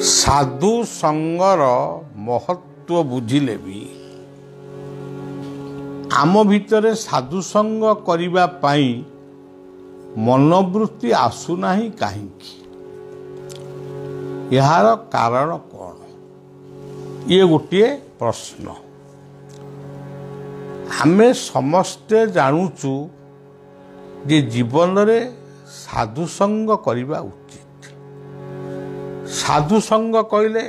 साधु संगर महत्व बुझिले भी आम भितर साधु संग करिबा पाई मनोवृत्ति आसुना कहीं यार कारण कौन ये गोटे प्रश्न। आमे समस्ते जानुचु जे जीवन रे साधु संग करिबा उचित। साधु संग कहले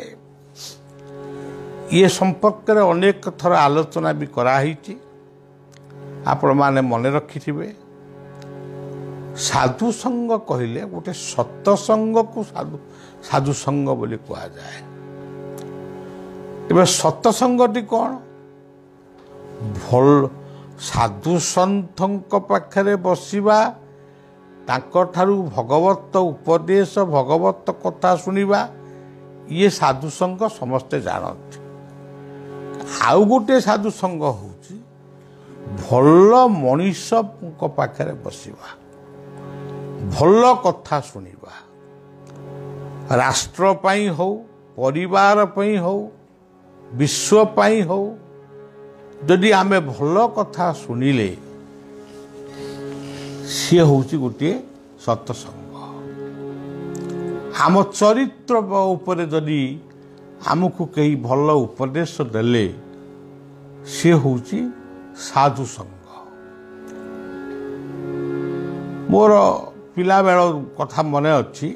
ये संपर्क रे अनेक थर आलोचना भी कराही। आपण माने मन रखिथिबे साधु संग कहले गोटे सत्संग को साधु संग बोली कहा जाए। एबे सत्संगटी कौन भल साधु सन्थक पाखरे बसिबा तांकर ठारू भगवत उपदेश भगवत कथा सुनिबा ये साधु संग समस्ते जानते। आउ गोटे साधु संग होची भल मनीष पाखरे बसिबा भल कथा सुनिबा राष्ट्र पाई हो परिवार पाई हो विश्व पाई हो जदि आमे भल कथा सुनिले सी होची गोटे सत्संग। आम चरित्र उपरे जदि आमको कई भल उपदेश देले सी होची साधु संग। मोर पिला बेल कथा मने अच्छी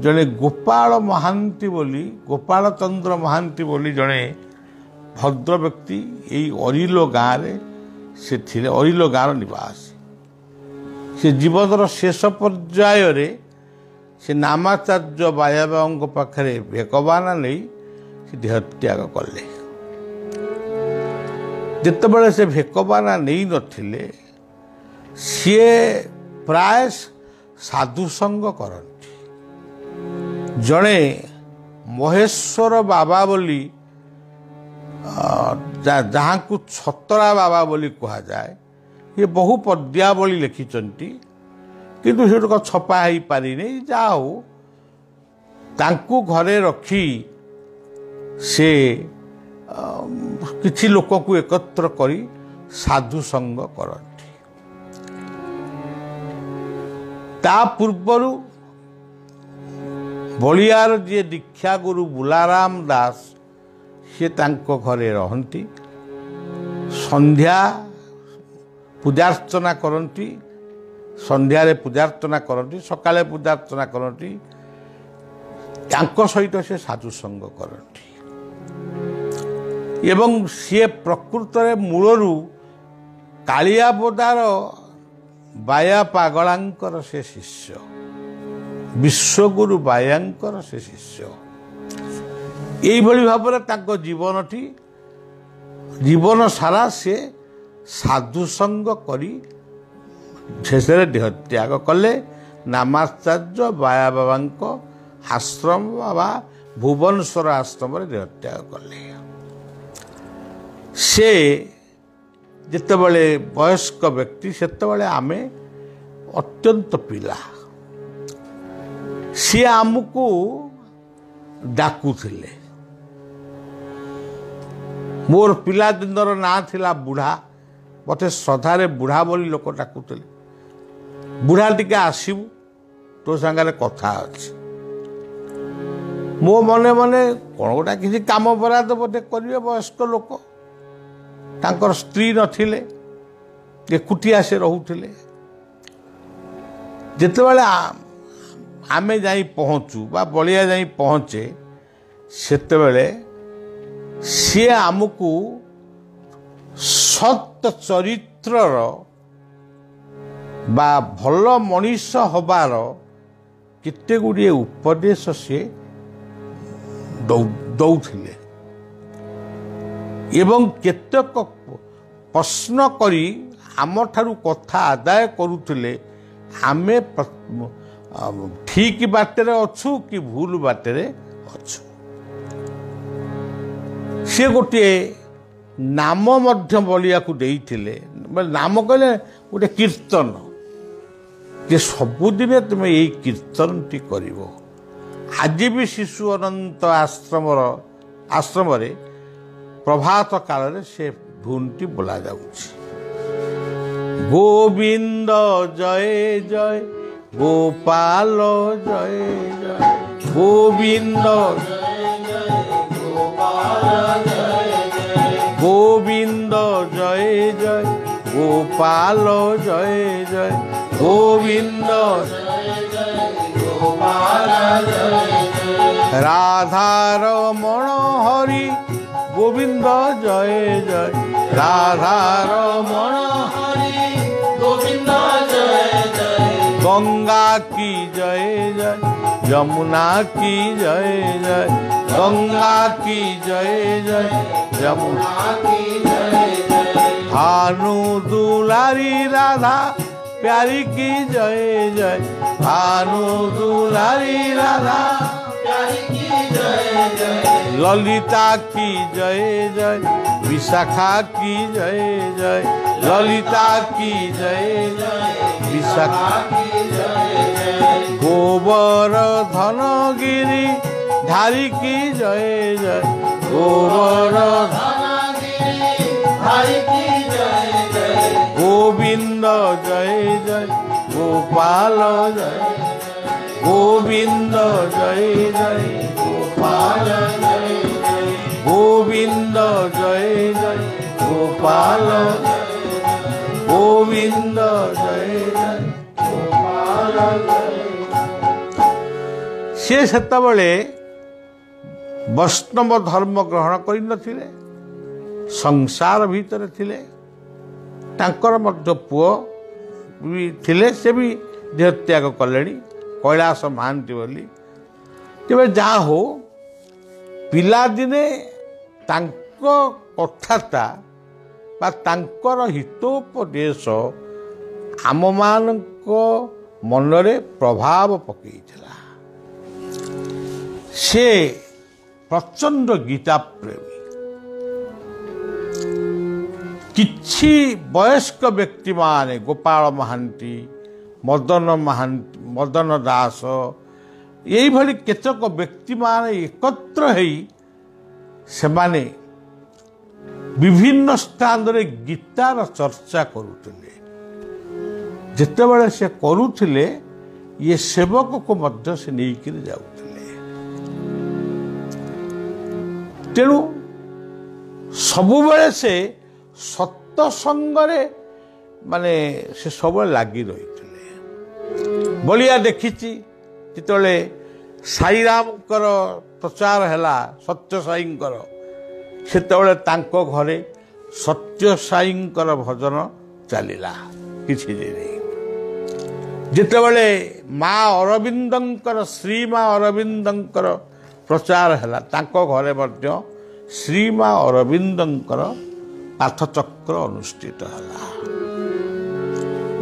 जड़े गोपाल महांती बोली गोपाल चंद्र महांती बोली जड़े भद्र व्यक्ति यही अरिलो गाँव रे से थिले। अरिलो गाँव निवासी से जीवन शेष पर्याय रे से नामाचार्य बायाबाबा पाखरे भेकबाना नहीं से देहत्याग कले। जितेबाला से भेकबाना नहीं नथिले सी प्राय साधु संग करती। जड़े महेश्वर बाबा बोली जहाँ को छतरा बाबा बोली कहा जाए ये बहु पद्यावली लिखिचंती किंतु से छपा ही पारी नहीं जाओ तांकु घरे रखी से किछि लोक को एकत्र करी साधु संग करती। ता पूर्वरु बलियार जे दीक्षा गुरु बुलाराम दास से तांको घरे रहंती संध्या पूजार्चना करती संध्यारे पूजार्चना करती सकाले पूजार्चना करती तांको सहित से साधु संग करती। एवं सी प्रकृत मूलरू कालिया बोदार बाया पागलांकर से शिष्य विश्वगुरु बायांकर से शिष्य यही भाव में जीवनटी जीवन सारा से साधु संग करी शेष देह त्याग कले। नामाचार्य बाया बाबा आश्रम बाबा भुवनेश्वर आश्रम देह त्याग कले। से जितेबाला वयस्क व्यक्ति सेतेबाला आमे अत्यंत पिला सी आमको डाकुथिले। मोर पिला दिनर ना थिला बुढ़ा मते श्रद्धारे बुढ़ा बोली लोक डाकुथिले। बुढ़ा टिके आसीबु तो संगारे कथा अछि मो मने मने कोन गोटा किसी काम बराद बोटे करिवे। वयस्क लोक तांकर स्त्री नथिले एकुटिया से रहुथिले। जितेबाला आमे जाई पहुँचू बा बलिया जाई पहुँचे सेतेबेले सी आमको सत चरित्रर बा भल मनीष हबार केते गुड़िए उपदेश से दौथिले एवं केतेक प्रश्न करी आम ठारू कथा आदाय करुथिले। आमे ठीक बाटे अच्छु कि भूल बाटे अच्छु। सी गोटे नाम मध्य बलिया को देइथिले। नाम कहले गोटे कीर्तन जे सबुदिने तुम यही कीर्तन टी करिवो ଆଜି ବି ଶିଶୁ ଅନନ୍ତ ଆଶ୍ରମରେ ପ୍ରଭାତ କାଳରେ ସେ ଧୁନଟି ବୋଲାଯାଉଛି। ଗୋବିନ୍ଦ ଜୟ ଜୟ ଗୋପାଳ ଜୟ ଜୟ ଗୋବିନ୍ଦ গোবিন্দ জয় জয় গোপাল জয় জয় গোবিন্দ রাধার মন হরি গোবিন্দ জয় জয় রাধার মন হরি গোবিন্দ জয় জয় গঙ্গা কি জয় জয় যমুনা কি জয় জয় গঙ্গা কি জয় জয় যমুনা কি জয় জয় ভানু দুলারি রাধা প্যারি কি জয় জয় ভানু দুলারি রাধা প্যারি কি জয় জয় ললিতা কি জয় জয় বিশাখা কি জয় জয় ললিতা কি জয় জয় বিশাখা কি জয় জয় গোবর্ধন গিরি ধারি কি জয় জয় গোবর্ধন গিরি ধারি কি জয় জয় গোবিন্দ জয় জয় গোপাল জয় গোবিন্দ জয় জয় গোপাল জয় গোবিন্দ জয় জয় গোপাল গোবিন্দ জয় জয় গোপাল ସେ ସେତେବେଳେ ବୈଷ୍ଣବ ଧର୍ମ ଗ୍ରହଣ କରିନଥିଲେ, ସଂସାର ଭିତରେ ଥିଲେ। ତାଙ୍କର ମଧ୍ୟ ପୁଅ ବି ଥିଲେ, ସେ ବି ଦେହତ୍ୟାଗ କଲେଣି, କୈଳାସ ମହାନ୍ତି ବୋଲି। ତେବେ ଯାହା ହଉ ପିଲାଦିନେ ତାଙ୍କ କଥାଟା ବା ତାଙ୍କର ହିତୋପଦେଶ ଆମମାନଙ୍କ ମନରେ ପ୍ରଭାବ ପକାଇଥିଲା। ସେ ପ୍ରଚଣ୍ଡ ଗୀତା ପ୍ରେମୀ। କିଛି ବୟସ୍କ ବ୍ୟକ୍ତିମାନେ ଗୋପାଳ ମହାନ୍ତି, ମଦନ ଦାସ ଏଇଭଳି କେତେକ ବ୍ୟକ୍ତିମାନେ ଏକତ୍ର ହେଇ ସେମାନେ ବିଭିନ୍ନ ସ୍ଥାନରେ ଗୀତାର ଚର୍ଚ୍ଚା କରୁଥିଲେ। ଯେତେବେଳେ ସେ କରୁଥିଲେ ଇଏ ସେବକକୁ ମଧ୍ୟ ସେ ନେଇକରି ଯାଉଥିଲେ। ତେଣୁ ସବୁବେଳେ ସେ ସତ୍ସଙ୍ଗରେ ସେ ସବୁବେଳେ ଲାଗି ରହିଥିଲେ। ବଳିଆ ଦେଖିଛି ଯେତେବେଳେ ସାଇରାମଙ୍କର ପ୍ରଚାର ହେଲା, ସତ୍ୟ ସାଇଙ୍କର, ସେତେବେଳେ ତାଙ୍କ ଘରେ ସତ୍ୟ ସାଇଙ୍କର ଭଜନ ଚାଲିଲା କିଛି ଦିନ। ଯେତେବେଳେ ମା ଅରବିନ୍ଦଙ୍କର, ଶ୍ରୀମା ଅରବିନ୍ଦଙ୍କର ପ୍ରଚାର ହେଲା, ତାଙ୍କ ଘରେ ମଧ୍ୟ ଶ୍ରୀମା ଅରବିନ୍ଦଙ୍କର ପାଠଚକ୍ର ଅନୁଷ୍ଠିତ ହେଲା।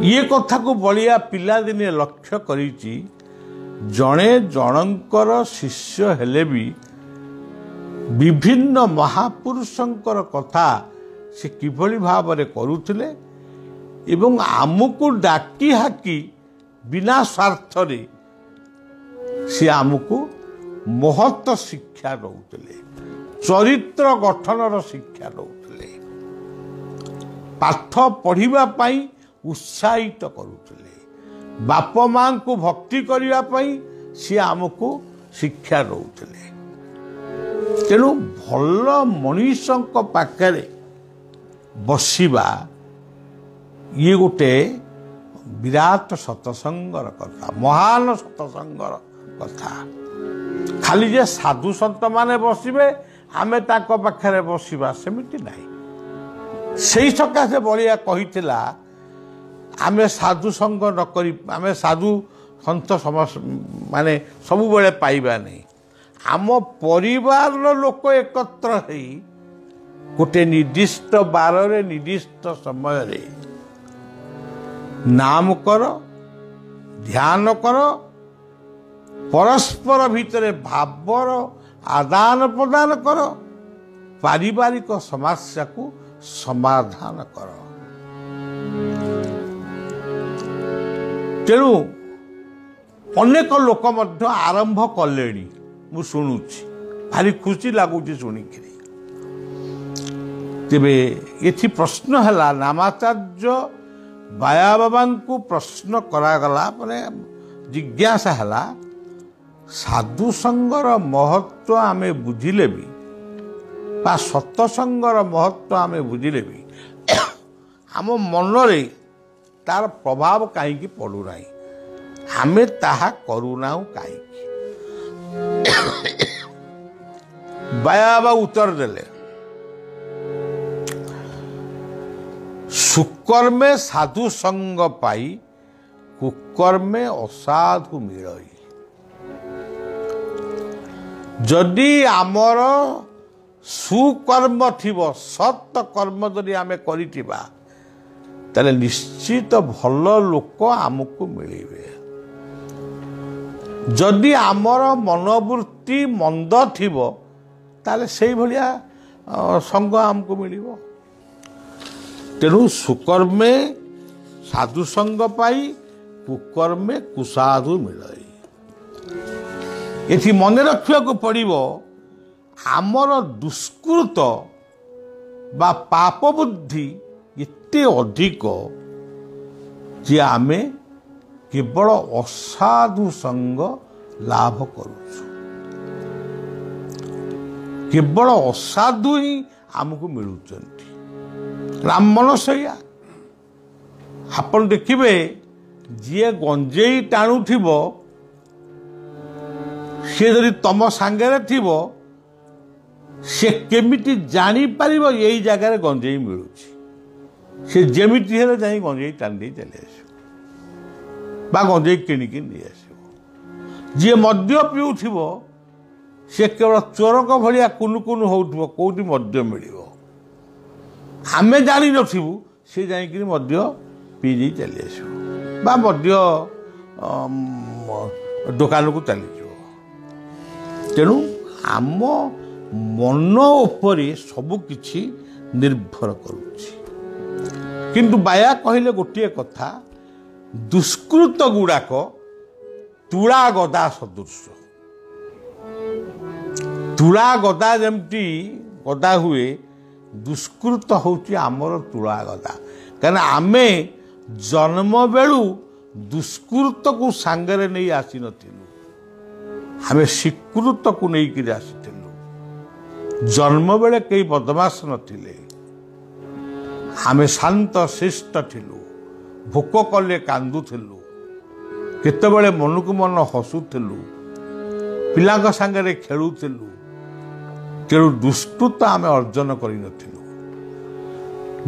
ଇଏ କଥାକୁ ବଳିଆ ପିଲାଦିନେ ଲକ୍ଷ୍ୟ କରିଛି। ଜଣେ ଜଣଙ୍କର ଶିଷ୍ୟ ହେଲେ ବି ବିଭିନ୍ନ ମହାପୁରୁଷଙ୍କର କଥା ସେ କିଭଳି ଭାବରେ କରୁଥିଲେ ଏବଂ ଆମକୁ ଡାକି ହାକି ବିନା ସ୍ୱାର୍ଥରେ ସେ ଆମକୁ ମହତ ଶିକ୍ଷା ଦେଉଥିଲେ, ଚରିତ୍ର ଗଠନର ଶିକ୍ଷା ଦେଉଥିଲେ, ପାଠ ପଢ଼ିବା ପାଇଁ ଉତ୍ସାହିତ କରୁଥିଲେ, ବାପ ମାଙ୍କୁ ଭକ୍ତି କରିବା ପାଇଁ ସିଏ ଆମକୁ ଶିକ୍ଷା ଦେଉଥିଲେ। ତେଣୁ ଭଲ ମଣିଷଙ୍କ ପାଖରେ ବସିବା ଇଏ ଗୋଟେ ବିରାଟ ସତ୍ସଙ୍ଗର କଥା, ମହାନ ସତ୍ସଙ୍ଗର କଥା। ଖାଲି ଯେ ସାଧୁ ସନ୍ତମାନେ ବସିବେ ଆମେ ତାଙ୍କ ପାଖରେ ବସିବା, ସେମିତି ନାହିଁ। ସେଇ ସକାଶେ ବଳିଆ କହିଥିଲା, ଆମେ ସାଧୁ ସଙ୍ଗ ନ କରି, ଆମେ ସାଧୁ ସନ୍ଥ ସବୁବେଳେ ପାଇବା ନାହିଁ। ଆମ ପରିବାରର ଲୋକ ଏକତ୍ର ହେଇ ଗୋଟେ ନିର୍ଦ୍ଦିଷ୍ଟ ବାରରେ, ନିର୍ଦ୍ଦିଷ୍ଟ ସମୟରେ ନାମ କର, ଧ୍ୟାନ କର, ପରସ୍ପର ଭିତରେ ଭାବର ଆଦାନ ପ୍ରଦାନ କର, ପାରିବାରିକ ସମସ୍ୟାକୁ ସମାଧାନ କର। ତେଣୁ ଅନେକ ଲୋକ ମଧ୍ୟ ଆରମ୍ଭ କଲେଣି, ମୁଁ ଶୁଣୁଛି, ଭାରି ଖୁସି ଲାଗୁଛି ଶୁଣିକିରି। ତେବେ ଏଠି ପ୍ରଶ୍ନ ହେଲା, ନାମାଚାର୍ଯ୍ୟ ବାୟା ବାବାଙ୍କୁ ପ୍ରଶ୍ନ କରାଗଲା, ମାନେ ଜିଜ୍ଞାସା ହେଲା, ସାଧୁସଙ୍ଗର ମହତ୍ଵ ଆମେ ବୁଝିଲେ ବି ବା ସତସଙ୍ଗର ମହତ୍ଵ ଆମେ ବୁଝିଲେ ବି ଆମ ମନରେ ତାର ପ୍ରଭାବ କାହିଁକି ପଡ଼ୁନାହିଁ, ଆମେ ତାହା କରୁନାହୁଁ କାହିଁକି? ବାୟା ବାବା ଉତ୍ତର ଦେଲେ, ସୁକର୍ମେ ସାଧୁ ସଙ୍ଗ ପାଇ କୁକର୍ମେ ଅସାଧୁ ମିଳଇ। ଯଦି ଆମର ସୁକର୍ମ ଥିବ, ସତ କର୍ମ ଯଦି ଆମେ କରିଥିବା, ତାହେଲେ ନିଶ୍ଚିତ ଭଲ ଲୋକ ଆମକୁ ମିଳିବେ। ଯଦି ଆମର ମନୋବୃତ୍ତି ମନ୍ଦ ଥିବ, ତାହେଲେ ସେଇଭଳିଆ ସଙ୍ଗ ଆମକୁ ମିଳିବ। ତେଣୁ ସୁକର୍ମେ ସାଧୁ ସଙ୍ଗ ପାଇ କୁକର୍ମେ କୁସାଧୁ ମିଳଇ। ଏଠି ମନେ ରଖିବାକୁ ପଡ଼ିବ, ଆମର ଦୁଷ୍କୃତ ବା ପାପ ବୁଦ୍ଧି ଏତେ ଅଧିକ ଯେ ଆମେ କେବଳ ଅସାଧୁ ସଙ୍ଗ ଲାଭ କରୁଛୁ। କେବଳ ଅସାଧୁ ହିଁ ଆମକୁ ମିଳୁଛନ୍ତି। ରାମମନ ସେଇଆ। ଆପଣ ଦେଖିବେ, ଯିଏ ଗଞ୍ଜେଇ ଟାଣୁଥିବ, ସେ ଯଦି ତମ ସାଙ୍ଗରେ ଥିବ, ସେ କେମିତି ଜାଣିପାରିବ ଏଇ ଜାଗାରେ ଗଞ୍ଜେଇ ମିଳୁଛି? ସେ ଯେମିତି ହେଲେ ଯାଇ ଗଞ୍ଜେଇ ଟାଣି ଦେଇ ଚାଲି ଆସିବ ବା ଗଞ୍ଜେଇ କିଣିକି ନେଇ ଆସିବ। ଯିଏ ମଦ୍ୟ ପିଉଥିବ, ସେ କେବଳ ଚୋରଙ୍କ ଭଳିଆ କୁନୁ କୁନୁ ହେଉଥିବ, କେଉଁଠି ମଦ୍ୟ ମିଳିବ ଆମେ ଜାଣିନଥିବୁ, ସେ ଯାଇକିରି ମଦ୍ୟ ପିଇ ଦେଇ ଚାଲି ଆସିବ ବା ମଦ୍ୟ ଦୋକାନକୁ ଚାଲିଯିବ। ତେଣୁ ଆମ ମନ ଉପରେ ସବୁ କିଛି ନିର୍ଭର କରୁଛି। କିନ୍ତୁ ବାୟା କହିଲେ ଗୋଟିଏ କଥା, ଦୁଷ୍କୃତ ଗୁଡ଼ାକ ତୁଳା ଗଦା ସଦୃଶ। ତୁଳା ଗଦା ଯେମିତି ଗଦା ହୁଏ, ଦୁଷ୍କୃତ ହେଉଛି ଆମର ତୁଳା ଗଦା। କାରଣ ଆମେ ଜନ୍ମ ବେଳୁ ଦୁଷ୍କୃତକୁ ସାଙ୍ଗରେ ନେଇ ଆସିନଥିଲୁ, ଆମେ ସ୍ୱୀକୃତକୁ ନେଇକିରି ଆସିଥିଲୁ। ଜନ୍ମ ବେଳେ କେହି ବଦମାସ ନଥିଲେ, ଆମେ ଶାନ୍ତ ଶିଷ୍ଟ ଥିଲୁ, ଭୋକ କଲେ କାନ୍ଦୁଥିଲୁ, କେତେବେଳେ ମନକୁ ମନ ହସୁଥିଲୁ, ପିଲାଙ୍କ ସାଙ୍ଗରେ ଖେଳୁଥିଲୁ। ତେଣୁ ଦୁଷ୍କୃତ ଆମେ ଅର୍ଜନ କରିନଥିଲୁ।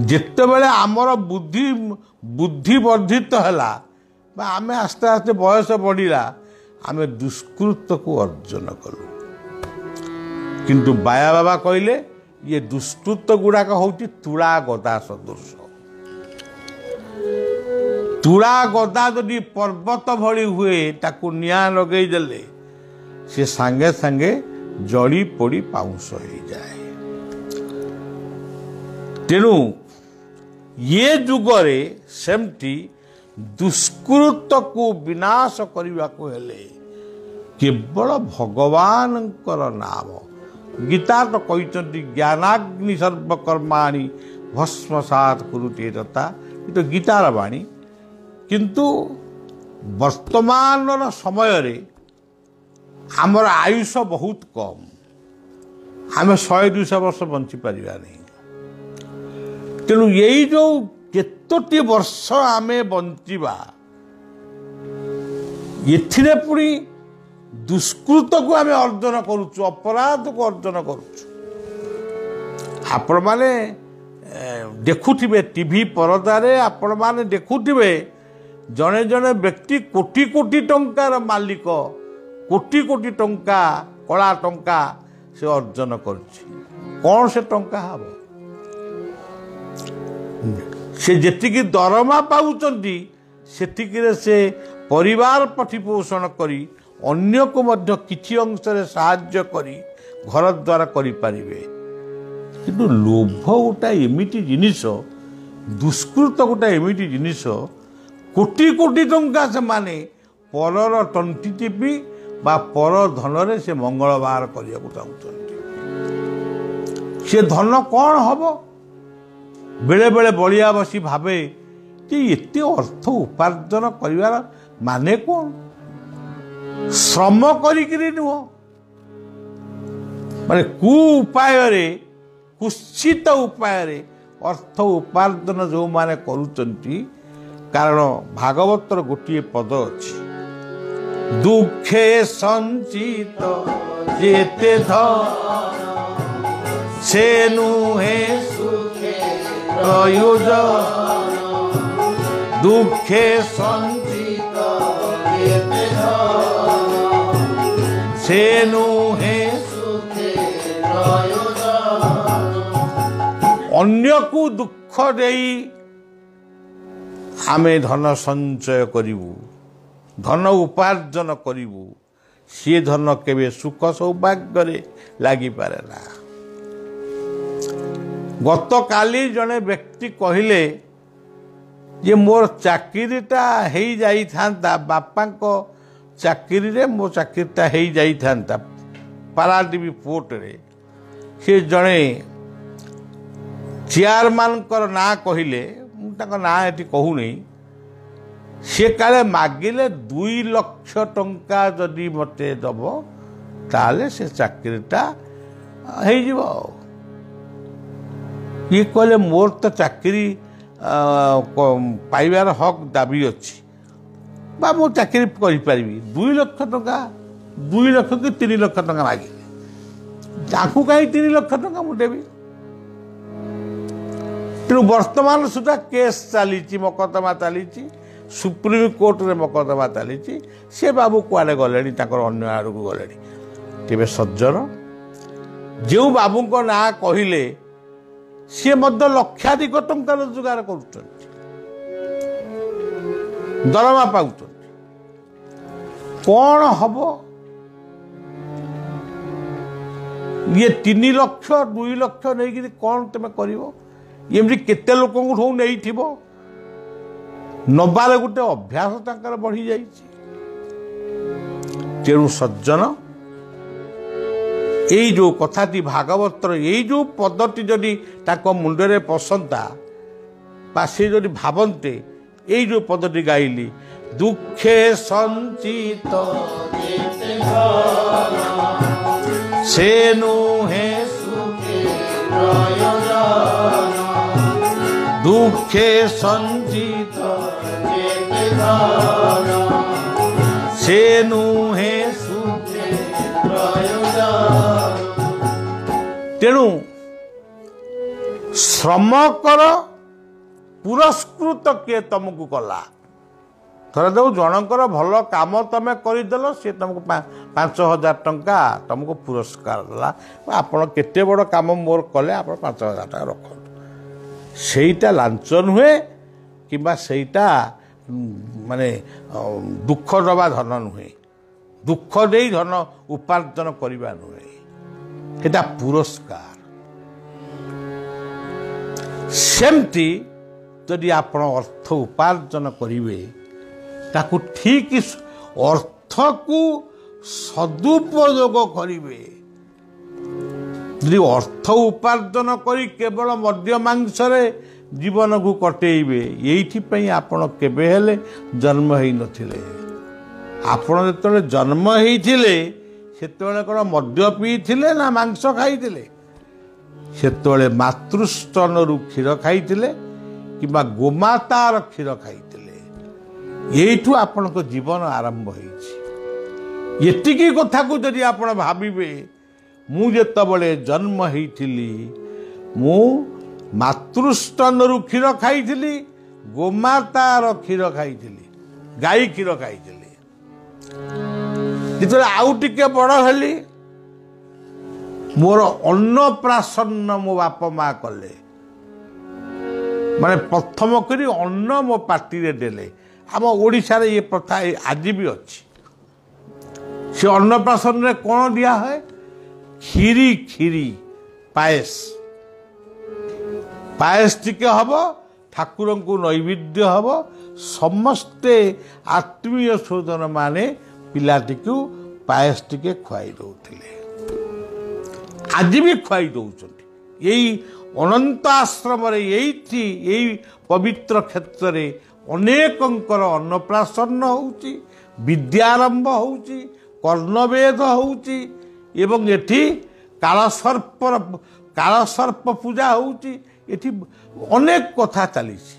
ଯେତେବେଳେ ଆମର ବୁଦ୍ଧି ବର୍ଦ୍ଧିତ ହେଲା ବା ଆମେ ଆସ୍ତେ ଆସ୍ତେ ବୟସ ବଢ଼ିଲା, ଆମେ ଦୁଷ୍କୃତକୁ ଅର୍ଜନ କଲୁ। କିନ୍ତୁ ବାୟା ବାବା କହିଲେ, ଇଏ ଦୁଷ୍କୃତ ଗୁଡ଼ାକ ହେଉଛି ତୁଳା ଗଦା ସଦୃଶ। ତୁଳା ଗଦା ଯଦି ପର୍ବତ ଭଳି ହୁଏ, ତାକୁ ନିଆଁ ଲଗେଇ ଦେଲେ ସେ ସାଙ୍ଗେ ସାଙ୍ଗେ ଜଳି ପୋଡ଼ି ପାଉଁଶ ହେଇଯାଏ। ତେଣୁ ଏ ଯୁଗରେ ସେମିତି ଦୁଷ୍କୃତକୁ ବିନାଶ କରିବାକୁ ହେଲେ କେବଳ ଭଗବାନଙ୍କର ନାମ। ଗୀତା ତ କହିଛନ୍ତି, ଜ୍ଞାନାଗ୍ନି ସର୍ବକର୍ମାଣି ଭସ୍ମସାତ୍ କୁରୁତେ ଯଥା। ଏ ତ ଗୀତାର ବାଣୀ। କିନ୍ତୁ ବର୍ତ୍ତମାନର ସମୟରେ ଆମର ଆୟୁଷ ବହୁତ କମ୍। ଆମେ 100-200 ବର୍ଷ ବଞ୍ଚିପାରିବା ନାହିଁ। ତେଣୁ ଏଇ ଯେଉଁ କେତୋଟି ବର୍ଷ ଆମେ ବଞ୍ଚିବା, ଏଥିରେ ପୁଣି ଦୁଷ୍କୃତକୁ ଆମେ ଅର୍ଜନ କରୁଛୁ, ଅପରାଧକୁ ଅର୍ଜନ କରୁଛୁ। ଆପଣମାନେ ଦେଖୁଥିବେ, ଟିଭି ପରଦାରେ ଆପଣମାନେ ଦେଖୁଥିବେ, ଜଣେ ଜଣେ ବ୍ୟକ୍ତି କୋଟି କୋଟି ଟଙ୍କାର ମାଲିକ, କୋଟି କୋଟି ଟଙ୍କା, କଳା ଟଙ୍କା ସେ ଅର୍ଜନ କରୁଛି। କ'ଣ ସେ ଟଙ୍କା ହେବ? ସେ ଯେତିକି ଦରମା ପାଉଛନ୍ତି, ସେତିକିରେ ସେ ପରିବାର ପ୍ରତିପୋଷଣ କରି, ଅନ୍ୟକୁ ମଧ୍ୟ କିଛି ଅଂଶରେ ସାହାଯ୍ୟ କରି ଘର ଦ୍ୱାର କରିପାରିବେ। କିନ୍ତୁ ଲୋଭ ଗୋଟାଏ ଏମିତି ଜିନିଷ, ଦୁଷ୍କୃତ ଗୋଟାଏ ଏମିତି ଜିନିଷ, କୋଟି କୋଟି ଟଙ୍କା ସେମାନେ परर तंटी टिपी बा पर धन से मंगल बाहर करने को चाहते से धन कौन हम बेले बेले बलिया बसी भावे कि एत अर्थ उपार्जन कर माने कौन श्रम करी नुह माने कु उपाय कुत्सित उपाय अर्थ उपार्जन जो माने करुचंती कारण भागवतर गोटे पद अच्छी दुखे संचित जेते धन से नुहे सुखे प्रयोजन दुखे संचित जेते धन से नुहे सुखे प्रयोजन अन्य को दुख देई आमे धन संचय करिवु धन उपार्जन करिवु सी धन केबे सुख सौभाग्य रे लागि पारे ना गत काली जने व्यक्ति कहिले जे मोर चाकरीटा हेई जाई थांता बापा को चाकरी रे मो चाकरीटा हेई जाई थांता पारादीप पोर्ट रे से जने चेयरमैन कर ना कहिले ना ये कहूनी सी काले मागिले 2 लाख टंका जदि मते दब ताले से चाकरीटा हो ये कहले मोर तो चाकरी पाइबार हक दाबी अच्छी बा मो चाकरी करी 2 लाख टंका 2 लाख कि 3 लाख टंका मागिले ताकू कहीं 3 लाख टंका मु देवी तेणु वर्तमान सुधा केस चली मकदमा चली सुप्रीम कोर्ट रे मकदमा चली से बाबू कुआडे गले अन्य आड़ को गले तेरे सज्जन जो बाबू को ना कहले सी लक्षाधिक टंका रोजगार कर दरमा पाँच कौन हम ये 3 लाख 2 लाख नहीं कौन तुम कर एमती केते लोक नहीं थी नबार गोटे अभ्यास तंकर बढ़ी जाइए तेणु सज्जन यही जो कथाटी भागवतर यही जो पदटी जदि मुंडरे पसंदा बा से जदि भावन्ते यही जो पदटी गाइली दुखे संचित से नुहे सुखे प्रयोजन दुखे संचित से नुहे सुखे प्रयोजन तेणु श्रम कर पुरस्कृत किए तुमको कला थोड़ा जो जनकर भल काम तुम करदेल सी तुमको 5,000 टंका तुमको पुरस्कार देला आपण केते बड़ काम मोर कले आप 5,000 टका रख सेटा लांच नुहे कि सेटा माने दुख दबा धन नुहे दुख दे धन उपार्जन करवा नुहे एटा पुरस्कार सेमती जदि आपण अर्थ उपार्जन करिवे ताकू ठीक अर्थ को सदुपयोग करिवे यदि अर्थ उपार्जन करी केवल मद्य मांस जीवन को कटेइबे यही आपण केबे हेले जन्म ही नथिले आपण जेतले जन्म हेइथिले सेतले कोन मद्य पीथिले ना मांस खाइथिले सेतले मातृस्तन रु क्षीर खाइथिले किबा गोमातार क्षीर खाइथिले एठू आपण को जीवन आरंभ होइछि एतिकी कथा को जदि आपण भाबिबे मु जेतबले जन्म हेइथिली मु मातृस्तन रु क्षीर खाइथिली गोमातार क्षीर खाइथिली गाई क्षीर खाइथिली जिते आउ टिके बड़ हेली मोर अन्नप्राशन मो बाप माँ कले माने प्रथम करी अन्न मो पार्टी रे देले आम ओडिशा रे ये प्रथा आज भी अच्छी से अन्नप्राशन रे कौन दिया है खीरी खीरी पायस पायस टिके हम ଠାକୁରଙ୍କୁ ନୈବେଦ୍ୟ ହେବ। ସମସ୍ତେ ଆତ୍ମୀୟ ସ୍ୱଜନ ମାନେ ପିଲାଟିକୁ ପାୟସ ଟିକେ ଖୁଆଇ ଦେଉଥିଲେ, ଆଜି ବି ଖୁଆଇ ଦେଉଛନ୍ତି। ଏଇ ଅନନ୍ତ ଆଶ୍ରମରେ ଏଇଠି ଏଇ ପବିତ୍ର କ୍ଷେତ୍ରରେ ଅନେକଙ୍କର ଅନ୍ନପ୍ରାଶନ ହେଉଛି, ବିଦ୍ୟାରମ୍ଭ ହେଉଛି, କର୍ଣ୍ଣବେଦ ହେଉଛି ଏବଂ ଏଠି କାଳସର୍ପ ପୂଜା ହେଉଛି। ଏଠି ଅନେକ କଥା ଚାଲିଛି।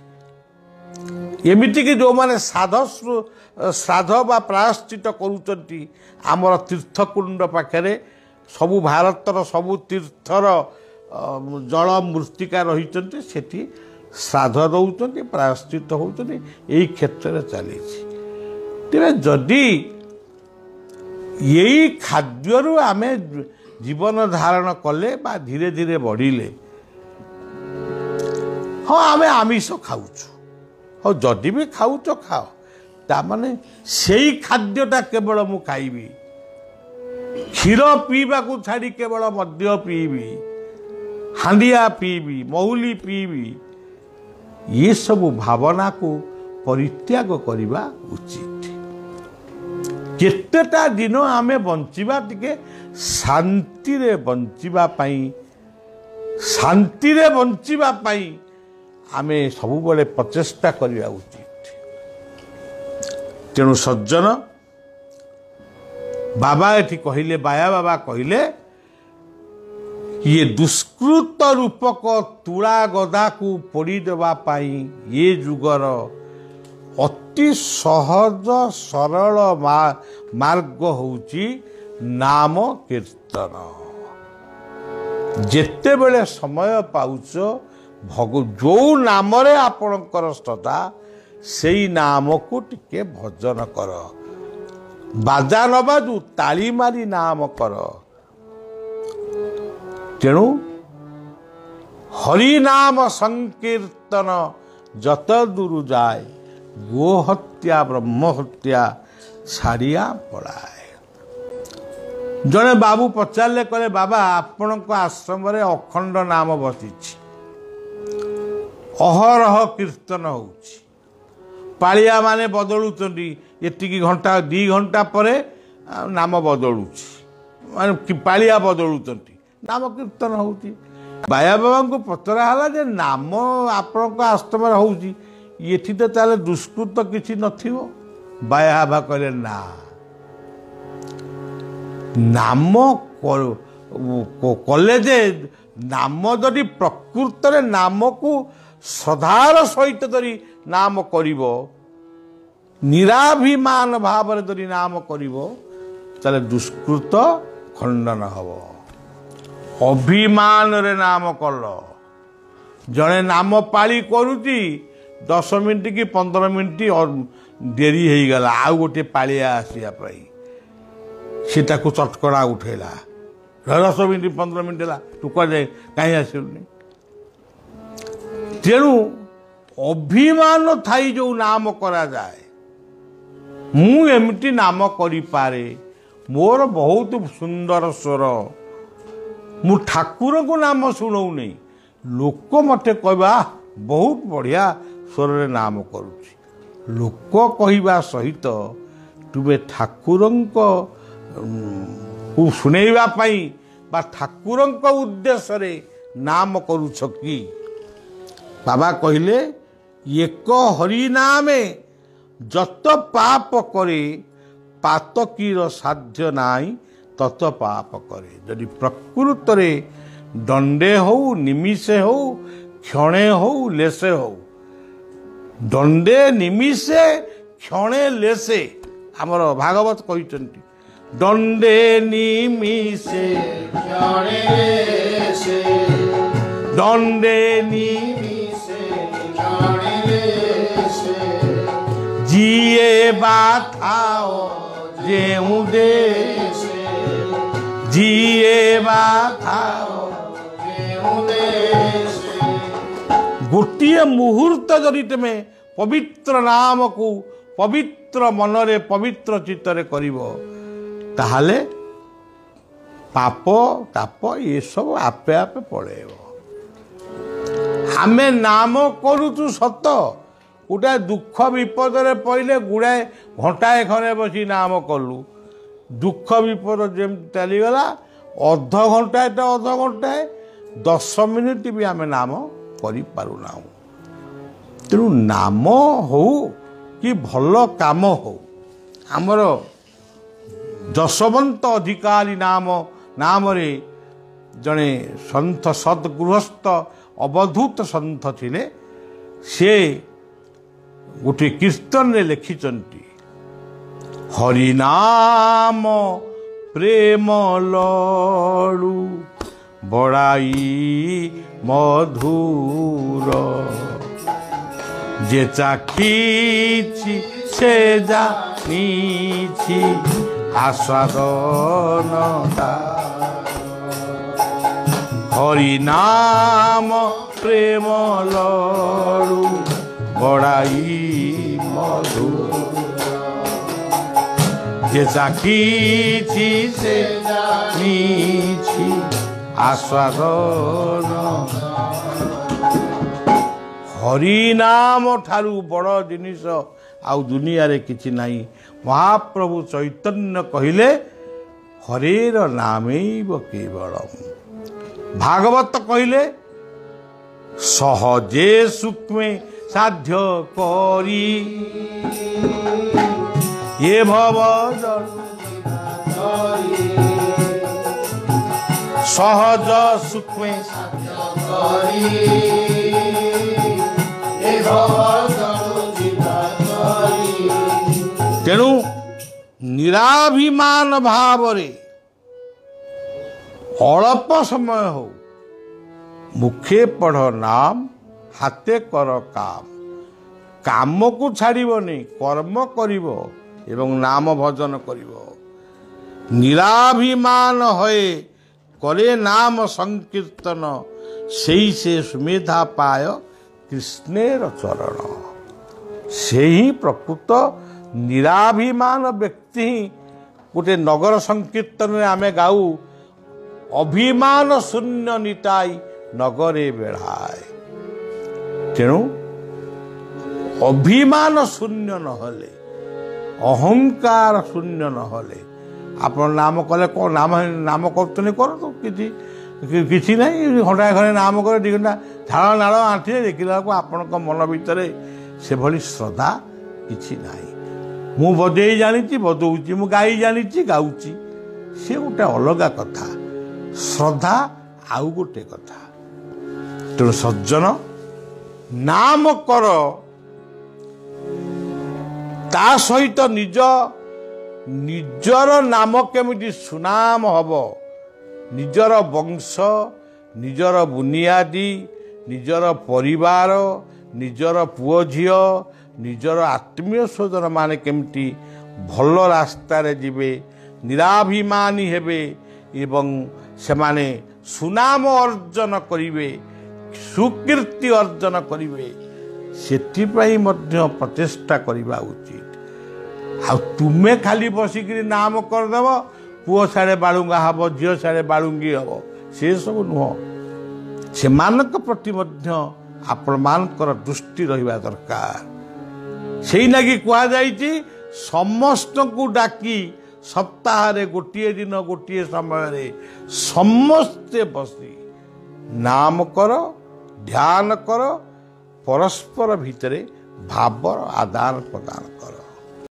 ଏମିତିକି ଯେଉଁମାନେ ଶ୍ରାଦ୍ଧ ବା ପ୍ରାୟଶ୍ଚିତ କରୁଛନ୍ତି ଆମର ତୀର୍ଥକୁଣ୍ଡ ପାଖରେ, ସବୁ ଭାରତର ସବୁ ତୀର୍ଥର ଜଳ ମୃତ୍ତିକା ରହିଛନ୍ତି, ସେଠି ଶ୍ରାଦ୍ଧ ଦେଉଛନ୍ତି, ପ୍ରାୟଶ୍ଚିତ ହେଉଛନ୍ତି। ଏଇ କ୍ଷେତ୍ରରେ ଚାଲିଛି। ତେବେ ଯଦି ଏଇ ଖାଦ୍ୟରୁ ଆମେ ଜୀବନ ଧାରଣ କଲେ ବା ଧୀରେ ଧୀରେ ବଢ଼ିଲେ, ହଁ ଆମେ ଆମିଷ ଖାଉଛୁ, ହଉ ଯଦି ବି ଖାଉଛ ଖାଅ, ତାମାନେ ସେଇ ଖାଦ୍ୟଟା କେବଳ ମୁଁ ଖାଇବି, କ୍ଷୀର ପିଇବାକୁ ଛାଡ଼ି କେବଳ ମଦ୍ୟ ପିଇବି, ହାଣ୍ଡିଆ ପିଇବି, ମହୁଲି ପିଇବି, ଏସବୁ ଭାବନାକୁ ପରିତ୍ୟାଗ କରିବା ଉଚିତ। କେତେଟା ଦିନ ଆମେ ବଞ୍ଚିବା, ଟିକେ ଶାନ୍ତିରେ ବଞ୍ଚିବା ପାଇଁ ଆମେ ସବୁବେଳେ ପ୍ରଚେଷ୍ଟା କରିବା ଉଚିତ। ତେଣୁ ସଜ୍ଜନ ବାବା ଏଠି କହିଲେ, ବାୟା ବାବା କହିଲେ, ଇଏ ଦୁଷ୍କୃତ ରୂପକ ତୁଳା ଗଦାକୁ ପୋଡ଼ିଦେବା ପାଇଁ ଏ ଯୁଗର ଅତି ସହଜ ସରଳ ମାର୍ଗ ହେଉଛି ନାମ କୀର୍ତ୍ତନ। ଯେତେବେଳେ ସମୟ ପାଉଛ, ଯେଉଁ ନାମରେ ଆପଣଙ୍କର ଶ୍ରଦ୍ଧା, ସେଇ ନାମକୁ ଟିକେ ଭଜନ କର। ବାଜା ନ ବାଜୁ, ତାଳି ମାରି ନାମ କର। ତେଣୁ ହରିନାମ ସଂକୀର୍ତ୍ତନ ଯତ ଦୂର ଯାଏ, ଗୋହତ୍ୟା ବ୍ରହ୍ମହତ୍ୟା ଛାଡ଼ିଆ ପଳାଏ। ଜଣେ ବାବୁ ପଚାରିଲେ, କହିଲେ ବାବା ଆପଣଙ୍କ ଆଶ୍ରମରେ ଅଖଣ୍ଡ ନାମ ବସିଛି, ଅହରହ କୀର୍ତ୍ତନ ହେଉଛି, ପାଳିଆ ମାନେ ବଦଳୁଛନ୍ତି, ଏତିକି ଘଣ୍ଟା 2 ଘଣ୍ଟା ପରେ ନାମ ବଦଳୁଛି, ମାନେ ପାଳିଆ ବଦଳୁଛନ୍ତି, ନାମ କୀର୍ତ୍ତନ ହେଉଛି। ବାୟା ବାବାଙ୍କୁ ପଚରା ହେଲା ଯେ ନାମ ଆପଣଙ୍କ ଆଶ୍ରମରେ ହେଉଛି, ଏଠି ତ ତାହେଲେ ଦୁଷ୍କୃତ କିଛି ନଥିବ? ବାୟା ବାବା କହିଲେ ନା, ନାମ କଲେ ଯେ ନାମ ଯଦି ପ୍ରକୃତରେ ନାମକୁ ଶ୍ରଦ୍ଧାର ସହିତ ଯଦି ନାମ କରିବ, ନିରାଭିମାନ ଭାବରେ ଯଦି ନାମ କରିବ, ତାହେଲେ ଦୁଷ୍କୃତ ଖଣ୍ଡନ ହେବ। ଅଭିମାନରେ ନାମ କଲ। ଜଣେ ନାମ ପାଳି କରୁଛି, 10 ମିନିଟ୍ କି 15 ମିନିଟ୍ ଡେରି ହେଇଗଲା ଆଉ ଗୋଟିଏ ପାଳିଆ ଆସିବା ପାଇଁ, ସେ ତାକୁ ଚଟକଣା ଉଠେଇଲା, 10 ମିନିଟ୍ 15 ମିନିଟ୍ ହେଲା, ତୁ କୁଆଡ଼େ କାହିଁ ଆସିଲୁନି? ତେଣୁ ଅଭିମାନ ଥାଇ ଯେଉଁ ନାମ କରାଯାଏ, ମୁଁ ଏମିତି ନାମ କରିପାରେ, ମୋର ବହୁତ ସୁନ୍ଦର ସ୍ୱର, ମୁଁ ଠାକୁରଙ୍କୁ ନାମ ଶୁଣଉନି, ଲୋକ ମୋତେ କହିବା ବହୁତ ବଢ଼ିଆ ସ୍ୱରରେ ନାମ କରୁଛି। ଲୋକ କହିବା ସହିତ ତୁମେ ଠାକୁରଙ୍କ ଶୁଣେଇବା ପାଇଁ ବା ଠାକୁରଙ୍କ ଉଦ୍ଦେଶ୍ୟରେ ନାମ କରୁଛ କି? ବାବା କହିଲେ, ଏକ ହରିନାମେ ଯତ ପାପ କରେ, ପାତକୀର ସାଧ୍ୟ ନାହିଁ ତତ ପାପ କରେ। ଯଦି ପ୍ରକୃତରେ ଦଣ୍ଡେ ହଉ, ନିମିଷେ ହଉ, କ୍ଷଣେ ହଉ, ଲେସେ ହଉ, ଦଣ୍ଡେ ନିମିଷେ କ୍ଷଣେ ଲେସେ, ଆମର ଭାଗବତ କହିଛନ୍ତି, ଦଣ୍ଡେ ନିମିଷେ କ୍ଷଣେ ଲେସେ, ଦଣ୍ଡେ ନିମିଷେ କ୍ଷଣେ ଲେସେ, ଯିଏ ବା ଥାଅ ଯେଉଁ ଦେଶେ, ଯିଏ ବା ଥାଅ ଯେଉଁ ଦେଶେ। ଗୋଟିଏ ମୁହୂର୍ତ୍ତ ଯଦି ତୁମେ ପବିତ୍ର ନାମକୁ ପବିତ୍ର ମନରେ ପବିତ୍ର ଚିତ୍ତରେ କରିବ, ତାହେଲେ ପାପ ତାପ ଏସବୁ ଆପେ ଆପେ ପଳେଇବ। आमे नाम करूचु सत गोटे दुख विपद पड़े गुड़ाए घंटाए खने बसी नाम कलु दुख विपद जमी चलीगला अध घंटाए तो अध घंटाए 10 मिनिट भी आम नाम करूना तेणु नाम हो कि भल काम हो आमर जशवंत अधिकारी नाम नाम रे जड़े सन्थ सद्गृहस्थ अवधूत सन्थ थिले से गोटे कीर्तन रे लिखिचंती हरिनाम प्रेम लड़ू बड़ाई मधुर जे चाखीछि से जानिछि आस्वादन हरिनाम प्रेम लड़ू बड़ाई मधुर जे चाखीछि से जानिछि आस्वादन हरिनाम ठारू बड़ जिनिस आउ दुनिया रे किछि नाही महाप्रभु चैतन्य कहिले हरेर नामैव केवलम भागवत कहिले सहजे सूक्ष्मे साध्य करी ये भव सहज सूक्ष्मे तेणु निराभिमान भाव रे अल्प समय हो मुखे पढ़ नाम हाथे कर काम काम को छाड़बनी कर्म करिवो एवं नाम भजन करिवो निराभिमान होए करे नाम संकीर्तन सेई से सुमेधा पाय कृष्णेर चरण से ही प्रकृत निराभिमान व्यक्ति गोटे नगर संकीर्तन में आमे गाऊ अभिमान शून्य निताई नगरे बेढ़ाए तेणु अभिमान शून्य नहले अहंकार शून्य नहले आप नाम कले कौन नाम नाम करते करो किसी नहीं घंटा घरे नाम कर 2 घंटा झाड़ नाड़ आंठी देखला आपण मन भितर से भली श्रद्धा किसी नहीं मु बजे जानी बजौची मु गाई जानी गाऊची से गोटे अलग कथा श्रद्धा आउ गोटे कथा तेणु सज्जन नाम कर ता सहित निजर नाम केमिति सुनाम हब निजर वंश निजर बुनियादी निजर परिवार निजर पुओ झियो निजर आत्मीय स्वजन माने केमिति भल रास्ता रे जिबे निराभिमानी हेबे एवं सेमाने सुनाम अर्जन करिवे सुकीर्ति अर्जन करिवे सेथिपाई मध्य प्रचेष्टा करिबा उचित आ तुमे खाली बसिकरी नाम करदेव पुओ साड़े बालुंगा हब झील साड़े बालुंगी हम से सब नुह से प्रति आपण मानकर दृष्टि रहिबा दरकार सेई लागी कुआ जाईची समस्त को डाकी सप्ताह रे गोटिए दिन गोटिए समय रे समस्ते बसी नाम कर ध्यान कर परस्पर भितरे भावर आदान प्रदान कर